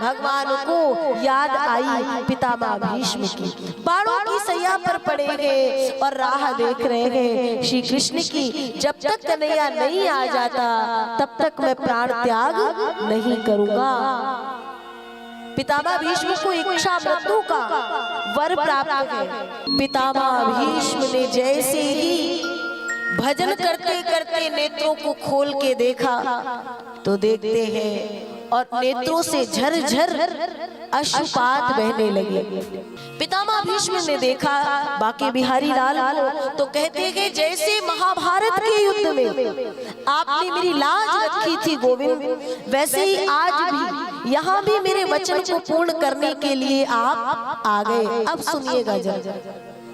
भगवान को याद आई पितामह भीष्म की। बाणों की सैया पर पड़े हैं और राह देख रहे हैं श्री कृष्ण की। जब तक कन्हैया नहीं आ जाता तब तक मैं प्राण त्याग नहीं करूंगा। पितामह भीष्म को इच्छा मृत्यु का वर प्राप्त है। पितामह भीष्म ने जैसे ही भजन करते करते नेत्रों को खोल के देखा तो देखते हैं और नेत्रों से झरझर अश्रुपात बहने लगे। पितामह भीष्म ने देखा बाके बिहारी लाल को तो कहते हैं जैसे महाभारत के युद्ध में आपने मेरी लाज रखी थी गोविंद, वैसे ही आज भी यहाँ भी मेरे वचन को पूर्ण करने के लिए आप आ गए। अब सुनिएगा जरा,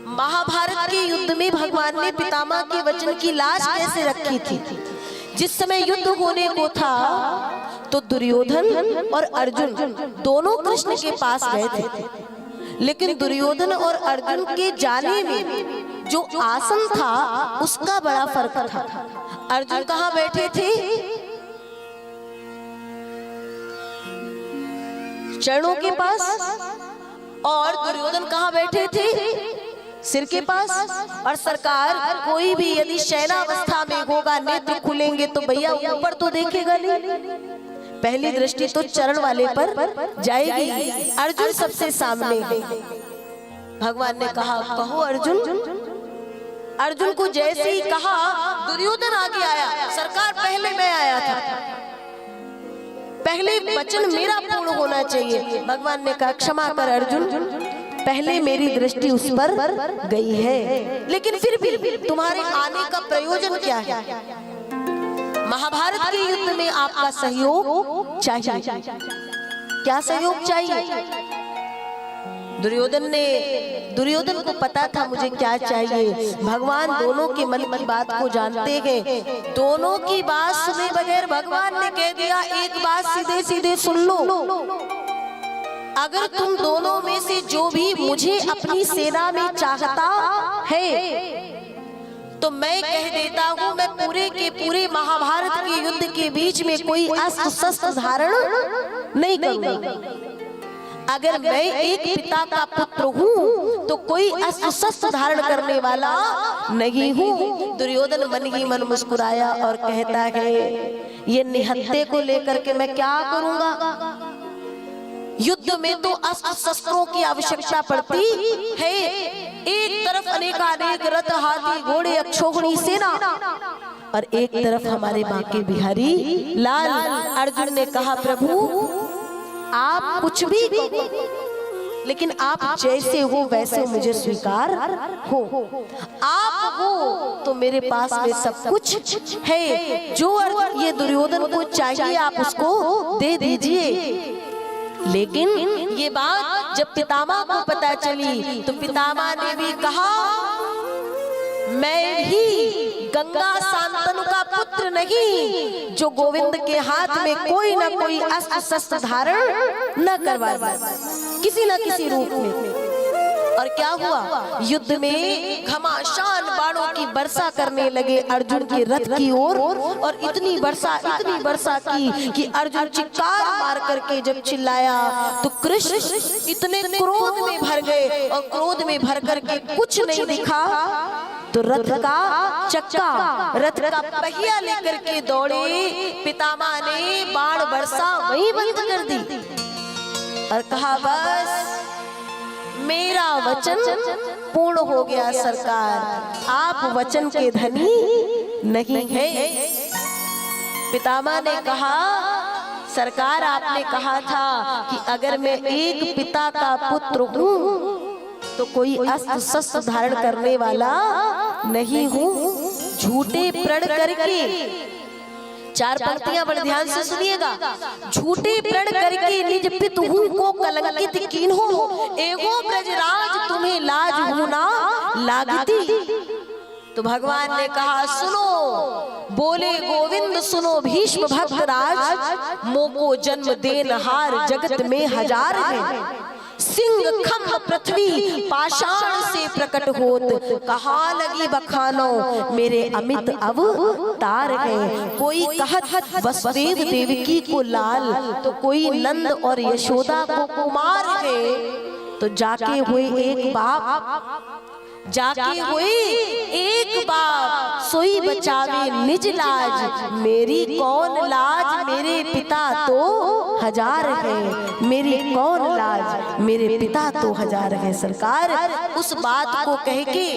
महाभारत के युद्ध में भगवान ने पितामह के वचन की लाज कैसे रखी थी। जिस समय युद्ध होने को था तो दुर्योधन और अर्जुन दोनों कृष्ण के पास गए थे, लेकिन दुर्योधन और अर्जुन के जाने में जो आसन था उसका बड़ा फर्क था। अर्जुन कहाँ बैठे थे? चरणों के पास, और दुर्योधन कहाँ बैठे थे? सिर के पास। और सरकार कोई भी यदि शयनावस्था में होगा नेत्र खुलेंगे तो भैया ऊपर तो देखेगा नहीं, पहली दृष्टि तो चरण वाले पर जाएगी। अर्जुन सबसे सामने है। भगवान ने कहा कहो अर्जुन। अर्जुन को जैसे ही कहा दुर्योधन आगे आया। सरकार पहले मैं आया था, पहले वचन मेरा पूर्ण होना चाहिए। भगवान ने कहा क्षमा कर अर्जुन, पहले मेरी दृष्टि उस पर गई है, लेकिन फिर भी तुम्हारे आने का प्रयोजन क्या है? महाभारत के युद्ध में आपका सहयोग चाहिए। क्या सहयोग चाहिए? दुर्योधन को पता था मुझे क्या चाहिए। भगवान दोनों के मन की बात को जानते हैं। दोनों की बात सुने बगैर भगवान ने कह दिया एक बात सीधे सीधे सुन लो, अगर तुम दोनों में से जो भी मुझे अपनी सेना में चाहता है तो मैं कह देता हूँ मैं पूरे के पूरे महाभारत के युद्ध के बीच में कोई अस्त्र शस्त्र धारण नहीं करूंगा। अगर मैं एक पिता का पुत्र हूँ तो कोई अस्त्र शस्त्र धारण करने वाला नहीं हूँ। दुर्योधन मन ही मन मुस्कुराया और कहता है ये निहत्थे को लेकर के मैं क्या करूंगा? युद्ध में तो अस्त्र शस्त्रों की आवश्यकता पड़ती है। एक तरफ अनेकानेक रथ हाथी घोड़े अक्षौहिणी सेना और एक तरफ हमारे बाके बिहारी लाल। अर्जुन ने कहा प्रभु आप कुछ भी कहो, लेकिन आप जैसे हो वैसे मुझे स्वीकार हो। आप हो तो मेरे पास में सब कुछ है। जो ये दुर्योधन को चाहिए आप उसको दे दीजिए। लेकिन ये बात जब पितामह को पता चली तो पितामह ने भी कहा मैं भी गंगा शांतनु का पुत्र नहीं जो गोविंद के हाथ में कोई ना कोई अस्त्र शस्त्र धारण न करवा किसी न किसी रूप में। और क्या हुआ? युद्ध में घमासान बाणों की वर्षा करने लगे अर्जुन के रथ की ओर। और इतनी वर्षा की कि अर्जुन चित्कार मार करके जब चिल्लाया तो कृष्ण इतने क्रोध में भर गए और क्रोध में भर करके कुछ नहीं दिखा तो रथ का चक्का, रथ का पहिया लेकर के दौड़े। पितामह ने बाण वर्षा वहीं बंद कर दी और कहा बस मेरा वचन पूर्ण हो गया सरकार, आप वचन के धनी नहीं है। पितामह ने कहा सरकार आपने कहा था कि अगर मैं एक पिता का पुत्र हूँ तो कोई अस्त्र शस्त्र धारण करने वाला नहीं हूँ। झूठे प्रण करके, चार पंक्तियां बड़े ध्यान से सुनिएगा। झूठे प्रण करके निज पितु को कलंकित कीन्हो, एगो ब्रजराज तुम्हें लाज हूं ना लागती। तो भगवान ने कहा सुनो, बोले गोविंद सुनो भीष्म भक्त राज, मोको जन्म देनहार जगत में हजार है। सिंह खम्भ पृथ्वी पाषाण से प्रकट होत, कहा लगी बखानो मेरे अमित अवतार है। कोई कहत वसुदेव देवकी को लाल, तो कोई नंद और यशोदा को कुमार है। तो जाके हुए एक बाप, जाके हुए एक बाप, सोई बचावे निज लाज, मेरी कौन लाज मेरे पिता तो हजार है, मेरी कौन लाज मेरे पिता तो हजार है। सरकार उस बात को कह के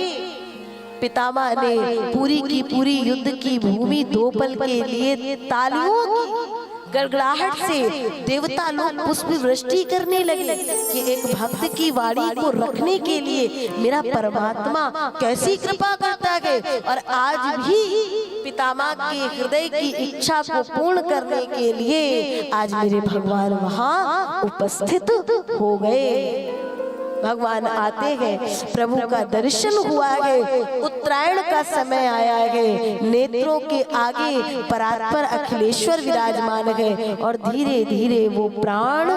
पितामह ने पूरी की पूरी युद्ध की भूमि 2 पल के लिए तालियों की गड़गड़ाहट से देवता लोग पुष्प वृष्टि करने लगे कि एक भक्त की वाणी को रखने के लिए मेरा परमात्मा कैसी कृपा करता है। और आज भी पितामह के हृदय की इच्छा को पूर्ण करने के लिए आज मेरे भगवान वहां उपस्थित हो गए। भगवान आते हैं, प्रभु का दर्शन हुआ है, उत्तरायण का समय आया है, नेत्रों के आगे परात्पर अखिलेश्वर विराजमान है और धीरे धीरे वो प्राण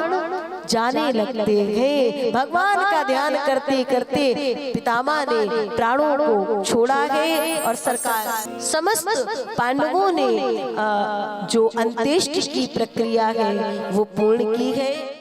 जाने लगते हैं। भगवान का ध्यान करते करते पितामह ने प्राणों को छोड़ा है और सरकार समस्त पांडवों ने जो अंत्येष्टि की प्रक्रिया है वो पूर्ण की है।